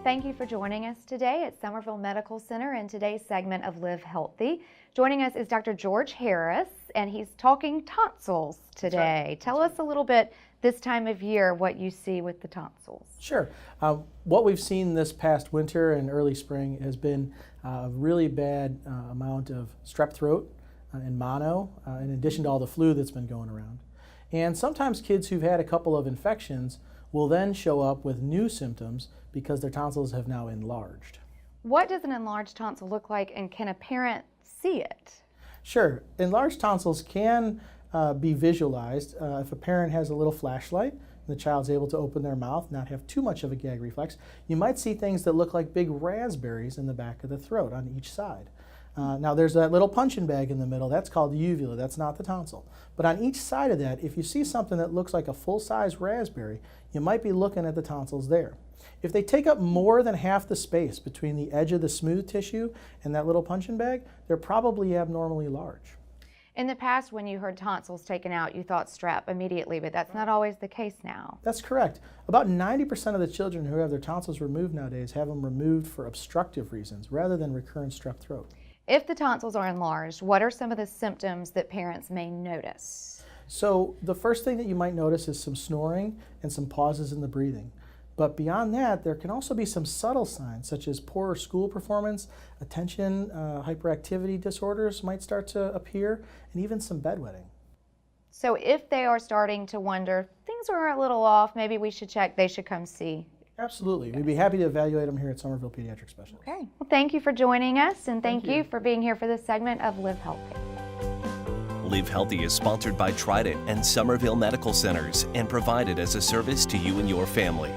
Thank you for joining us today at Somerville Medical Center in today's segment of Live Healthy. Joining us is Dr. George Harris, and he's talking tonsils today. Right. Tell us a little bit this time of year what you see with the tonsils. Sure. What we've seen this past winter and early spring has been a really bad amount of strep throat and mono, in addition to all the flu that's been going around. And sometimes kids who've had a couple of infections will then show up with new symptoms because their tonsils have now enlarged. What does an enlarged tonsil look like, and can a parent see it? Sure. Enlarged tonsils can be visualized if a parent has a little flashlight and the child's able to open their mouth, not have too much of a gag reflex. You might see things that look like big raspberries in the back of the throat on each side. Now there's that little punching bag in the middle, that's called the uvula, that's not the tonsil. But on each side of that, if you see something that looks like a full-size raspberry, you might be looking at the tonsils there. If they take up more than half the space between the edge of the smooth tissue and that little punching bag, they're probably abnormally large. In the past, when you heard tonsils taken out, you thought strep immediately, but that's not always the case now. That's correct. About 90% of the children who have their tonsils removed nowadays have them removed for obstructive reasons rather than recurrent strep throat. If the tonsils are enlarged, what are some of the symptoms that parents may notice? So the first thing that you might notice is some snoring and some pauses in the breathing. But beyond that, there can also be some subtle signs such as poorer school performance, attention, hyperactivity disorders might start to appear, and even some bedwetting. So if they are starting to wonder, things are a little off, maybe we should check, they should come see. Absolutely. We'd be happy to evaluate them here at Somerville Pediatric Specialists. Okay. Well, thank you for joining us, and thank you you for being here for this segment of Live Healthy. Live Healthy is sponsored by Trident and Somerville Medical Centers and provided as a service to you and your family.